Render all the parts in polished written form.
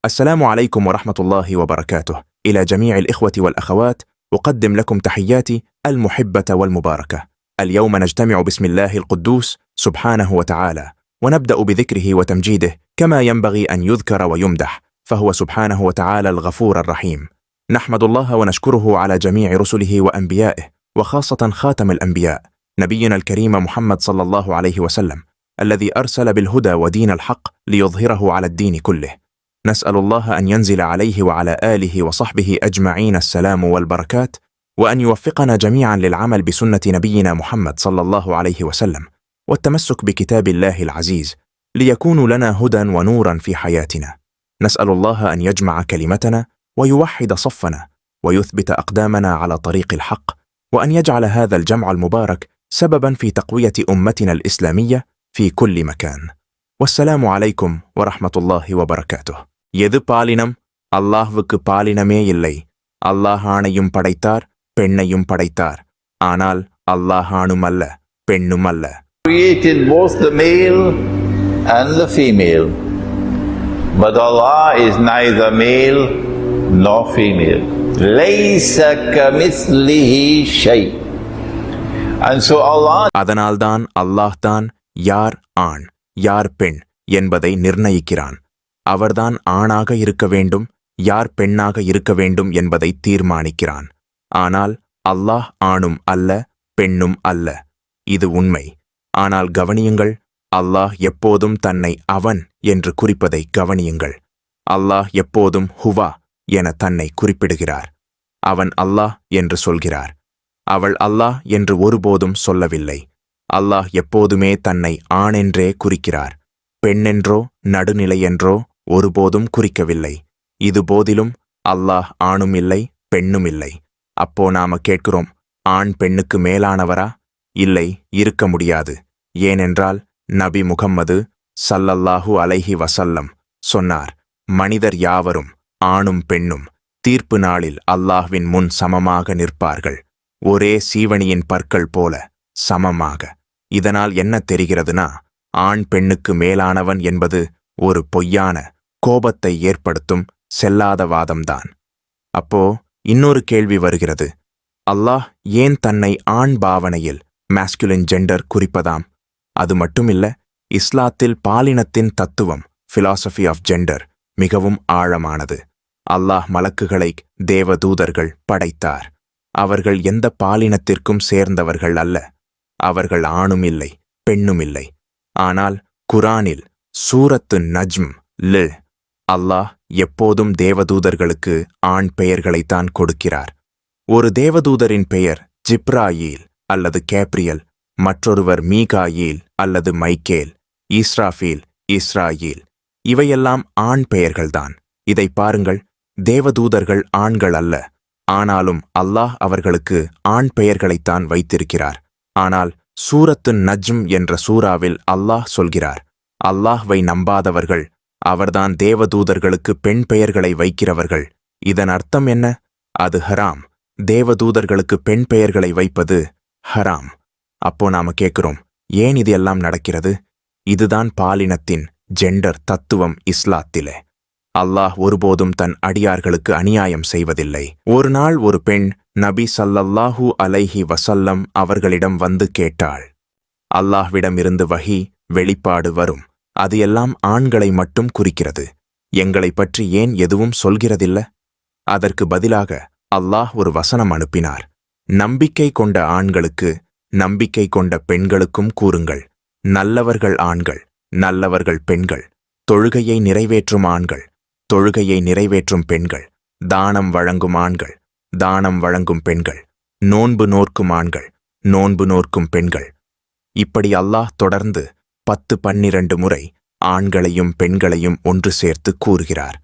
السلام عليكم ورحمة الله وبركاته. إلى جميع الإخوة والأخوات أقدم لكم تحياتي المحبة والمباركة. اليوم نجتمع باسم الله القدوس سبحانه وتعالى، ونبدأ بذكره وتمجيده كما ينبغي أن يذكر ويمدح، فهو سبحانه وتعالى الغفور الرحيم. نحمد الله ونشكره على جميع رسله وأنبيائه، وخاصة خاتم الأنبياء نبينا الكريم محمد صلى الله عليه وسلم، الذي أرسل بالهدى ودين الحق ليظهره على الدين كله. نسأل الله أن ينزل عليه وعلى آله وصحبه أجمعين السلام والبركات، وأن يوفقنا جميعا للعمل بسنة نبينا محمد صلى الله عليه وسلم، والتمسك بكتاب الله العزيز، ليكون لنا هدى ونورا في حياتنا. نسأل الله أن يجمع كلمتنا ويوحد صفنا ويثبت أقدامنا على طريق الحق، وأن يجعل هذا الجمع المبارك سببا في تقوية أمتنا الإسلامية في كل مكان. والسلام عليكم ورحمة الله وبركاته. எது பாலினம்? அல்லாஹ்வுக்கு பாலினமே இல்லை. அல்லாஹ் ஆணையும் படைத்தார், பெண்ணையும் படைத்தார். ஆனால் அல்லாஹ் ஆணும் அல்ல, பெண்ணும் அல்ல. Created both the male and the female, but Allah is neither male nor female. laysa kamithlihi shay. And so Allah, அதனால்தான் அல்லாஹ் தான் யார் ஆண் யார் பெண் என்பதை நிர்ணயிக்கிறான். அவர்தான் ஆணாக இருக்க வேண்டும், யார் பெண்ணாக இருக்க வேண்டும் என்பதை தீர்மானிக்கிறான். ஆனால் அல்லாஹ் ஆணும் அல்ல, பெண்ணும் அல்ல. இது உண்மை. ஆனால் கவனியுங்கள், அல்லாஹ் எப்போதும் தன்னை அவன் என்று குறிப்பதை கவனியுங்கள். அல்லாஹ் எப்போதும் ஹுவா என தன்னை குறிப்பிடுகிறார். அவன் அல்லாஹ் என்று சொல்கிறார். அவள் அல்லாஹ் என்று ஒருபோதும் சொல்லவில்லை. அல்லாஹ் எப்போதுமே தன்னை ஆணென்றே குறிக்கிறார். பெண்ணென்றோ நடுநிலையென்றோ ஒருபோதும் குறிக்கவில்லை. இது போதிலும் அல்லாஹ் ஆணும் இல்லை, பெண்ணும் இல்லை. அப்போ நாம கேட்கிறோம், ஆண் பெண்ணுக்கு மேலானவரா? இல்லை, இருக்க முடியாது. ஏனென்றால் நபி முகம்மது ஸல்லல்லாஹு அலைஹி வஸல்லம் சொன்னார், மனிதர் யாவரும் ஆணும் பெண்ணும் தீர்ப்பு நாளில் அல்லாஹ்வின் முன் சமமாக நிற்பார்கள், ஒரே சீவனியின் பற்கள் போல சமமாக. இதனால் என்ன தெரிகிறதுனா, ஆண் பெண்ணுக்கு மேலானவன் என்பது ஒரு பொய்யான, கோபத்தை ஏற்படுத்தும் செல்லாத வாதம்தான். அப்போ இன்னொரு கேள்வி வருகிறது, அல்லாஹ் ஏன் தன்னை ஆண் பாவனையில் மாஸ்குலின் ஜெண்டர் குறிப்பதாம்? அது மட்டுமில்ல, இஸ்லாத்தில் பாலினத்தின் தத்துவம் பிலாசபி ஆஃப் ஜெண்டர் மிகவும் ஆழமானது. அல்லாஹ் மலக்குகளை தேவதூதர்கள் படைத்தார். அவர்கள் எந்த பாலினத்திற்கும் சேர்ந்தவர்கள் அல்ல. அவர்கள் ஆணும் இல்லை, பெண்ணும் இல்லை. ஆனால் குரானில் சூரத்து நஜ்ம் ல் அல்லாஹ் எப்போதும் தேவதூதர்களுக்கு ஆண் பெயர்களைத்தான் கொடுக்கிறார். ஒரு தேவதூதரின் பெயர் ஜிப்ராயீல் அல்லது கேப்ரியல், மற்றொருவர் மீகாயீல் அல்லது மைக்கேல், இஸ்ராஃபீல், இஸ்ராயீல். இவையெல்லாம் ஆண் பெயர்கள்தான். இதை பாருங்கள், தேவதூதர்கள் ஆண்கள் அல்ல. ஆனாலும் அல்லாஹ் அவர்களுக்கு ஆண் பெயர்களைத்தான் வைத்திருக்கிறார். ஆனால் சூரத்து நஜ்ம் என்ற சூறாவில் அல்லாஹ் சொல்கிறார், அல்லாஹ்வை நம்பாதவர்கள் அவர்தான் தேவதூதர்களுக்கு பெண் பெயர்களை வைக்கிறவர்கள். இதன் அர்த்தம் என்ன? அது ஹராம். தேவதூதர்களுக்கு பெண் பெயர்களை வைப்பது ஹராம். அப்போ நாம கேட்கிறோம், ஏன் இது எல்லாம் நடக்கிறது? இதுதான் பாலினத்தின் ஜெண்டர் தத்துவம் இஸ்லாத்திலே. அல்லாஹ் ஒருபோதும் தன் அடியார்களுக்கு அநியாயம் செய்வதில்லை. ஒரு நாள் ஒரு பெண் நபி ஸல்லல்லாஹு அலைஹி வஸல்லம் அவர்களிடம் வந்து கேட்டாள். அல்லாஹ்விடமிருந்து வஹி வெளிப்பாடு வரும், அது எல்லாம் ஆண்களை மட்டும் குறிக்கிறது. எங்களை பற்றி ஏன் எதுவும் சொல்கிறதில்ல? அதற்கு பதிலாக அல்லாஹ் ஒரு வசனம் அனுப்பினார். நம்பிக்கை கொண்ட ஆண்களுக்கு நம்பிக்கை கொண்ட பெண்களுக்கும் கூறுங்கள், நல்லவர்கள் ஆண்கள், நல்லவர்கள் பெண்கள், தொழுகையை நிறைவேற்றும் ஆண்கள், தொழுகையை நிறைவேற்றும் பெண்கள், தானம் வழங்கும் ஆண்கள், தானம் வழங்கும் பெண்கள், நோன்பு நோர்க்கும் ஆண்கள், நோன்பு நோர்க்கும் பெண்கள். இப்படி அல்லாஹ் தொடர்ந்து 10-12 முறை ஆண்களையும் பெண்களையும் ஒன்று சேர்த்து கூறுகிறார்.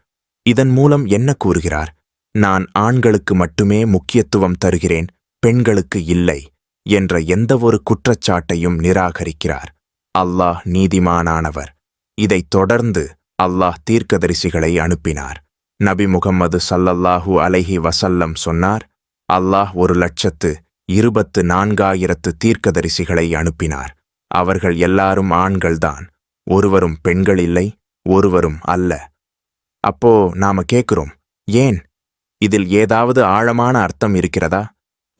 இதன் மூலம் என்ன கூறுகிறார்? நான் ஆண்களுக்கு மட்டுமே முக்கியத்துவம் தருகிறேன், பெண்களுக்கு இல்லை என்ற எந்தவொரு குற்றச்சாட்டையும் நிராகரிக்கிறார். அல்லாஹ் நீதிமானானவர். இதைத் தொடர்ந்து அல்லாஹ் தீர்க்கதரிசிகளை அனுப்பினார். நபி முகம்மது ஸல்லல்லாஹு அலைஹி வஸல்லம் சொன்னார், அல்லாஹ் 1,24,000 தீர்க்கதரிசிகளை அனுப்பினார். அவர்கள் எல்லாரும் ஆண்கள்தான், ஒருவரும் பெண்கள் இல்லை, ஒருவரும் அல்ல. அப்போ நாம கேக்குறோம், ஏன்? இதில் ஏதாவது ஆழமான அர்த்தம் இருக்கிறதா?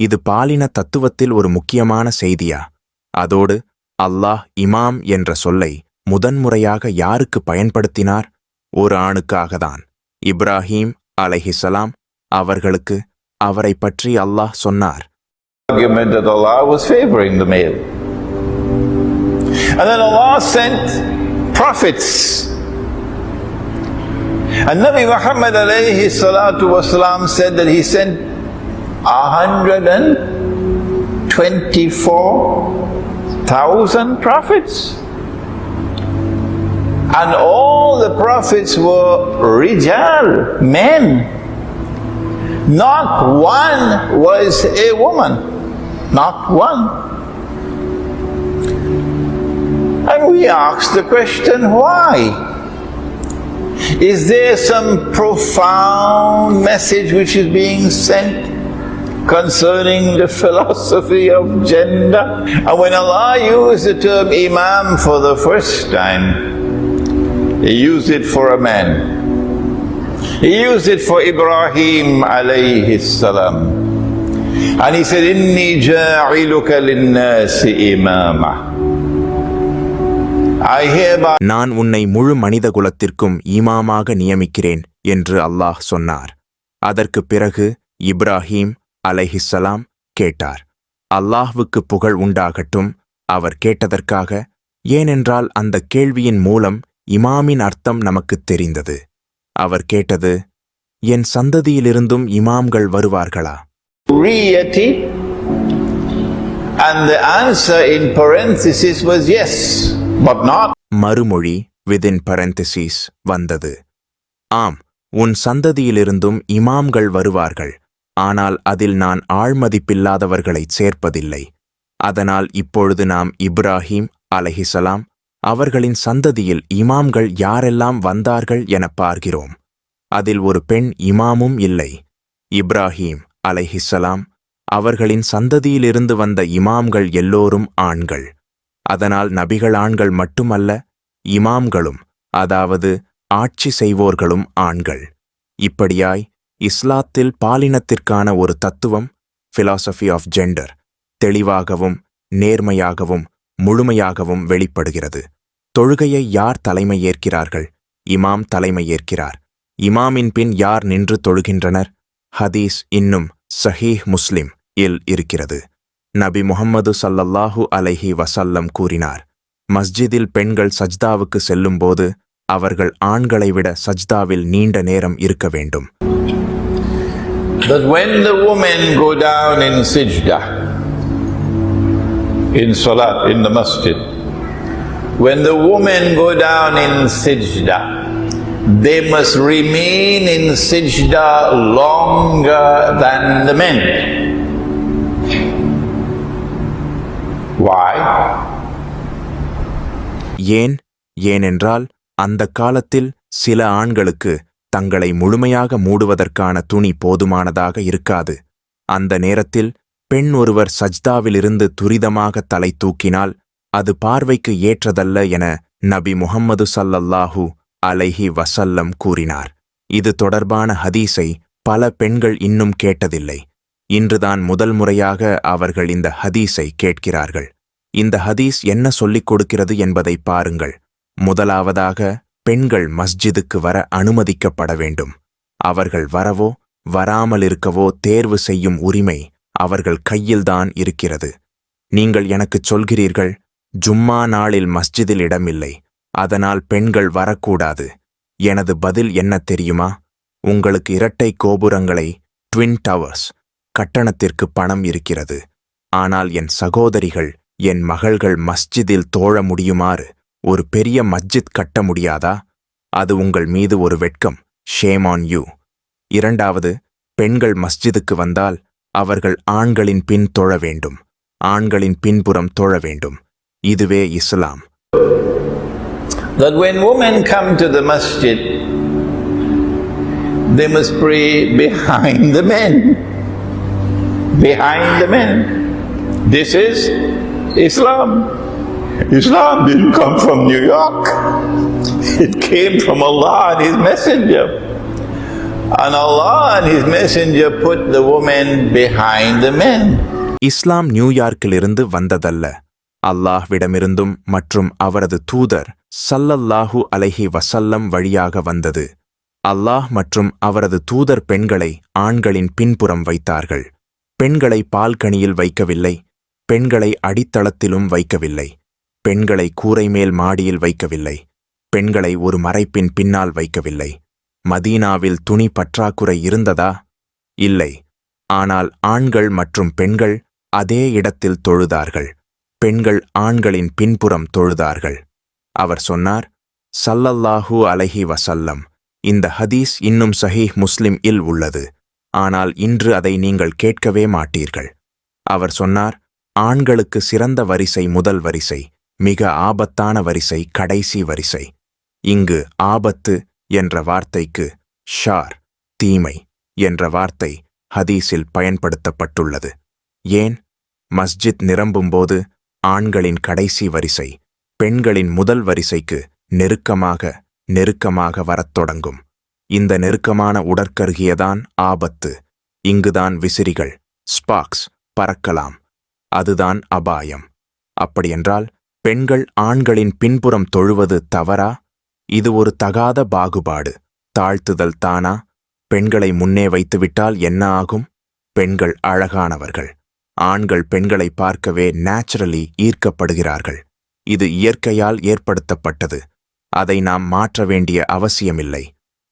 இது பாலின தத்துவத்தில் ஒரு முக்கியமான செய்தியா? அதோடு அல்லாஹ் இமாம் என்ற சொல்லை முதன்முறையாக யாருக்கு பயன்படுத்தினார்? ஒரு ஆணுக்காகத்தான். இப்ராஹீம் அலைஹிஸ்ஸலாம் அவர்களுக்கு அவரை பற்றி அல்லாஹ் சொன்னார். Argument that Allah was favoring the male. And then Allah sent prophets. And Nabi Muhammad alayhi salatu wasalam said that he sent 124,000 prophets. And all the prophets were rijal, men. Not one was a woman. Not one. And we ask the question, why? Is there some profound message which is being sent concerning the philosophy of gender? And when Allah used the term imam for the first time, He used it for a man. He used it for Ibrahim alayhi salam. And he said, Inni ja'iluka linnasi imama. I hereby நான் உன்னை முழு மனித குலத்திற்கும் ஈமாமாக நியமிக்கிறேன் என்று அல்லாஹ் சொன்னார். அதற்குப் பிறகு இப்ராஹீம் அலைஹிஸ்ஸலாம் கேட்டார். அல்லாஹ்வுக்கு புகழ் உண்டாகட்டும் அவர் கேட்டதற்காக. ஏனென்றால் அந்த கேள்வியின் மூலம் இமாமின் அர்த்தம் நமக்குத் தெரிந்தது. அவர் கேட்டது, என் சந்ததியிலிருந்தும் இமாம்கள் வருவார்களா? Riyati, and the answer in parenthesis was yes, but not. மறுமொழி within parentheses வந்தது. ஆம், உன் சந்ததியிலிருந்தும் இமாம்கள் வருவார்கள், ஆனால் அதில் நான் ஆழ்மதிப்பில்லாதவர்களைச் சேர்ப்பதில்லை. அதனால் இப்பொழுது நாம் இப்ராஹீம் அலைஹிஸ்ஸலாம் அவர்களின் சந்ததியில் இமாம்கள் யாரெல்லாம் வந்தார்கள் என பார்க்கிறோம். அதில் ஒரு பெண் இமாமும் இல்லை. இப்ராஹீம் அலைஹிஸ்ஸலாம் அவர்களின் சந்ததியிலிருந்து வந்த இமாம்கள் எல்லோரும் ஆண்கள். அதனால் நபிகள் ஆண்கள் மட்டுமல்ல, இமாம்களும், அதாவது ஆட்சி செய்வோர்களும் ஆண்கள். இப்படியாய் இஸ்லாத்தில் பாலினத்திற்கான ஒரு தத்துவம், philosophy of gender, தெளிவாகவும் நேர்மையாகவும் முழுமையாகவும் வெளிப்படுகிறது. தொழுகையை யார் தலைமை ஏற்கிறார்கள்? இமாம் தலைமை ஏற்கிறார். இமாமின் பின் யார் நின்று தொழுகின்றனர்? ஹதீஸ் இன்னும் சஹீஹ் முஸ்லிம் இல் இருக்கிறது. நபி முஹம்மது ஸல்லல்லாஹு அலைஹி வஸல்லம் கூறினார், மஸ்ஜிதில் பெண்கள் சஜ்தாவுக்கு செல்லும்போது அவர்கள் ஆண்களை விட சஜ்தாவில் நீண்ட நேரம் இருக்க வேண்டும். That when the women go down in sijdah, in salat, in the masjid, when the women go down in sijdah, they must remain in sijdah longer than the men. Why? ஏனென்றால் அந்த காலத்தில் சில ஆண்களுக்கு தங்களை முழுமையாக மூடுவதற்கான துணி போதுமானதாக இருக்காது. அந்த நேரத்தில் பெண் ஒருவர் சஜ்தாவிலிருந்து துரிதமாக தலை தூக்கினால் அது பார்வைக்கு ஏற்றதல்ல என நபி முஹம்மது ஸல்லல்லாஹு அலைஹி வஸல்லம் கூறினார். இது தொடர்பான ஹதீஸை பல பெண்கள் இன்னும் கேட்டதில்லை. இன்றுதான் முதல் முறையாக அவர்கள் இந்த ஹதீஸை கேட்கிறார்கள். இந்த ஹதீஸ் என்ன சொல்லிக் கொடுக்கிறது என்பதை பாருங்கள். முதலாவதாக, பெண்கள் மஸ்ஜிதுக்கு வர அனுமதிக்கப்பட வேண்டும். அவர்கள் வரவோ வராமலிருக்கவோ தேர்வு செய்யும் உரிமை அவர்கள் கையில்தான் இருக்கிறது. நீங்கள் எனக்குச் சொல்கிறீர்கள், ஜும்மா நாளில் மஸ்ஜிதில் இடமில்லை, அதனால் பெண்கள் வரக்கூடாது. எனது பதில் என்ன தெரியுமா? உங்களுக்கு இரட்டை கோபுரங்களை, ட்வின் டவர்ஸ் கட்டணத்திற்கு பணம் இருக்கிறது. ஆனால் என் சகோதரிகள், என் மகள்கள் மஸ்ஜிதில் தோழ முடியுமாறு ஒரு பெரிய மஸ்ஜித் கட்ட முடியாதா? அது உங்கள் மீது ஒரு வெட்கம். Shame on you. இரண்டாவது, பெண்கள் மஸ்ஜிதுக்கு வந்தால் அவர்கள் ஆண்களின் பின் தொழ வேண்டும், ஆண்களின் பின்புறம் தொழ வேண்டும். இதுவே இஸ்லாம். That when women come to the masjid, they must pray behind the men. Behind the men. This is Islam. Islam didn't come from New York. It came from Allah and His Messenger. And Allah and His Messenger put the woman behind the men. இஸ்லாம் நியூயார்க்கிலிருந்து வந்ததல்ல, அல்லாஹ்விடமிருந்தும் மற்றும் அவரது தூதர் ஸல்லல்லாஹு அலைஹி வஸல்லம் வழியாக வந்தது. அல்லாஹ் மற்றும் அவரது தூதர் பெண்களை ஆண்களின் பின்புறம் வைத்தார்கள். பெண்களை பால்கனியில் வைக்கவில்லை, பெண்களை அடித்தளத்திலும் வைக்கவில்லை, பெண்களை கூரை மேல் மாடியில் வைக்கவில்லை, பெண்களை ஒரு மறைப்பின் பின்னால் வைக்கவில்லை. மதீனாவில் துணி பற்றாக்குறை இருந்ததா? இல்லை. ஆனால் ஆண்கள் மற்றும் பெண்கள் அதே இடத்தில் தொழுதார்கள். பெண்கள் ஆண்களின் பின்புறம் தொழுதார்கள். அவர் சொன்னார், ஸல்லல்லாஹு அலைஹி வஸல்லம், இந்த ஹதீஸ் இன்னும் சஹீஹ் முஸ்லிம் இல் உள்ளது, ஆனால் இன்று அதை நீங்கள் கேட்கவே மாட்டீர்கள். அவர் சொன்னார், ஆண்களுக்கு சிறந்த வரிசை முதல் வரிசை, மிக ஆபத்தான வரிசை கடைசி வரிசை. இங்கு ஆபத்து என்ற வார்த்தைக்கு ஷார், தீமை என்ற வார்த்தை ஹதீஸில் பயன்படுத்தப்பட்டுள்ளது. ஏன்? மஸ்ஜித் நிரம்பும்போது ஆண்களின் கடைசி வரிசை பெண்களின் முதல் வரிசைக்கு நெருக்கமாக வரத் தொடங்கும். இந்த நெருக்கமான உடற்கருகியதான் ஆபத்து. இங்குதான் விசிறிகள், ஸ்பாக்ஸ் பறக்கலாம். அதுதான் அபாயம். அப்படியென்றால் பெண்கள் ஆண்களின் பின்புறம் தொழுவது தவறா? இது ஒரு தகாத பாகுபாடு, தாழ்த்துதல் தானா? பெண்களை முன்னே வைத்துவிட்டால் என்ன ஆகும்? பெண்கள் அழகானவர்கள். ஆண்கள் பெண்களை பார்க்கவே நேச்சுரலி ஈர்க்கப்படுகிறார்கள். இது இயற்கையால் ஏற்படுத்தப்பட்டது. அதை நாம் மாற்ற வேண்டிய அவசியமில்லை.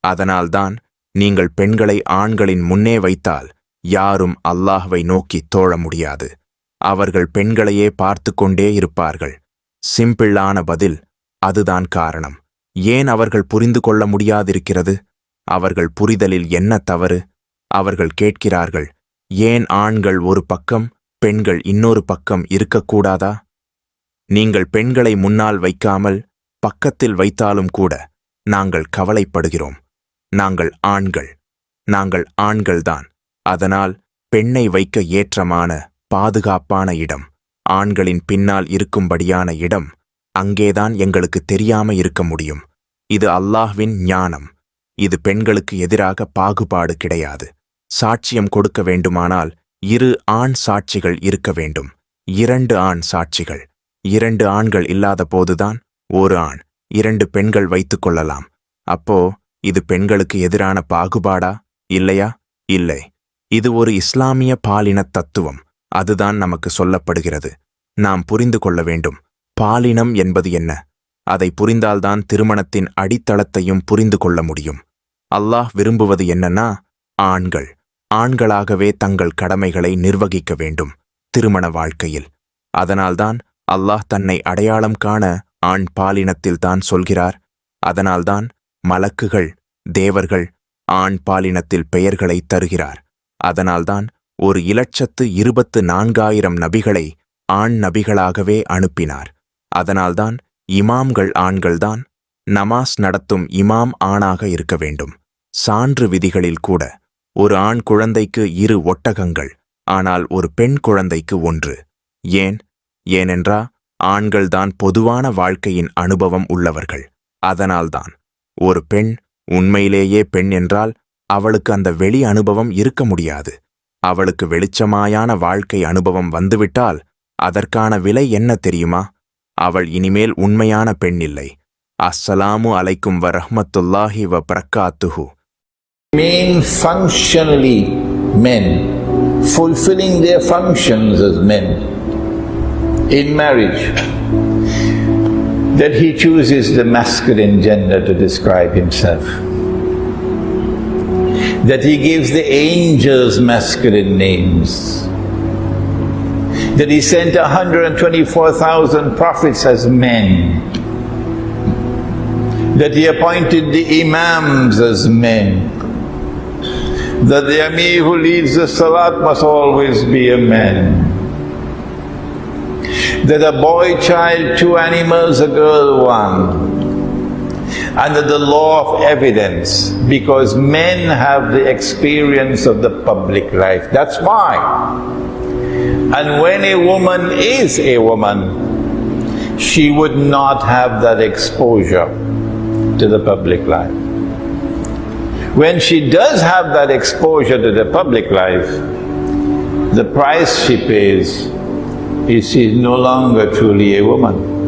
அதனால்தான் நீங்கள் பெண்களை ஆண்களின் முன்னே வைத்தால் யாரும் அல்லாஹ்வை நோக்கி தோழ முடியாது. அவர்கள் பெண்களையே பார்த்து கொண்டே இருப்பார்கள். சிம்பிளான பதில், அதுதான் காரணம். ஏன் அவர்கள் புரிந்து கொள்ள முடியாதிருக்கிறது? அவர்கள் புரிதலில் என்ன தவறு? அவர்கள் கேட்கிறார்கள், ஏன் ஆண்கள் ஒரு பக்கம் பெண்கள் இன்னொரு பக்கம் இருக்கக்கூடாதா? நீங்கள் பெண்களை முன்னால் வைக்காமல் பக்கத்தில் வைத்தாலும் கூட நாங்கள் கவலைப்படுகிறோம். நாங்கள் ஆண்கள்தான். அதனால் பெண்ணை வைக்க ஏற்றமான பாதுகாப்பான இடம், ஆண்களின் பின்னால் இருக்கும்படியான இடம், அங்கேதான் எங்களுக்கு தெரியாம இருக்க முடியும். இது அல்லாஹ்வின் ஞானம். இது பெண்களுக்கு எதிராக பாகுபாடு கிடையாது. சாட்சியம் கொடுக்க வேண்டுமானால் 2 ஆண் சாட்சிகள் இருக்க வேண்டும். 2 ஆண் சாட்சிகள். 2 ஆண்கள் இல்லாத போதுதான் 1 ஆண், 2 பெண்கள் வைத்துக் கொள்ளலாம். அப்போ இது பெண்களுக்கு எதிரான பாகுபாடா? இல்லையா? இல்லை. இது ஒரு இஸ்லாமிய பாலின தத்துவம். அதுதான் நமக்கு சொல்லப்படுகிறது. நாம் புரிந்து கொள்ள வேண்டும். பாலினம் என்பது என்ன? அதை புரிந்தால்தான் திருமணத்தின் அடித்தளத்தையும் புரிந்து கொள்ள முடியும். அல்லாஹ் விரும்புவது என்னன்னா, ஆண்களாகவே தங்கள் கடமைகளை நிர்வகிக்க வேண்டும் திருமண வாழ்க்கையில். அதனால்தான் அல்லாஹ் தன்னை அடையாளம் காண ஆண் பாலினத்தில்தான் சொல்கிறார். அதனால்தான் மலக்குகள், தேவர்கள் ஆண் பாலினத்தில் பெயர்களை தருகிறார். அதனால்தான் 1,24,000 நபிகளை ஆண் நபிகளாகவே அனுப்பினார். அதனால்தான் இமாம்கள் ஆண்கள்தான். நமாஸ் நடத்தும் இமாம் ஆணாக இருக்க வேண்டும். சான்று விதிகளில் கூட ஒரு ஆண் குழந்தைக்கு 2 ஒட்டகங்கள், ஆனால் ஒரு பெண் குழந்தைக்கு 1. ஏனென்றா ஆண்கள்தான் பொதுவான வாழ்க்கையின் அனுபவம் உள்ளவர்கள். அதனால்தான் ஒரு பெண் உண்மையிலேயே பெண் என்றால் அவளுக்கு அந்த வெளி அனுபவம் இருக்க முடியாது. அவளுக்கு வெளிச்சமாயான வாழ்க்கை அனுபவம் வந்துவிட்டால் அதற்கான விலை என்ன தெரியுமா? அவள் இனிமேல் உண்மையான பெண் இல்லை. அஸ்ஸலாமு அலைக்கும் வரஹ்மத்துல்லாஹி வபரகாத்துஹு. Remain functionally men, fulfilling their functions as men in marriage, that he chooses the masculine gender to describe himself, that he gives the angels masculine names, that he sent 124,000 prophets as men, that he appointed the imams as men, that the Amir who leads the Salat must always be a man, that a boy child 2 animals, a girl 1, and that the law of evidence, because men have the experience of the public life. That's why. And when a woman is a woman, she would not have that exposure to the public life. When she does have that exposure to the public life, the price she pays is she's no longer truly a woman.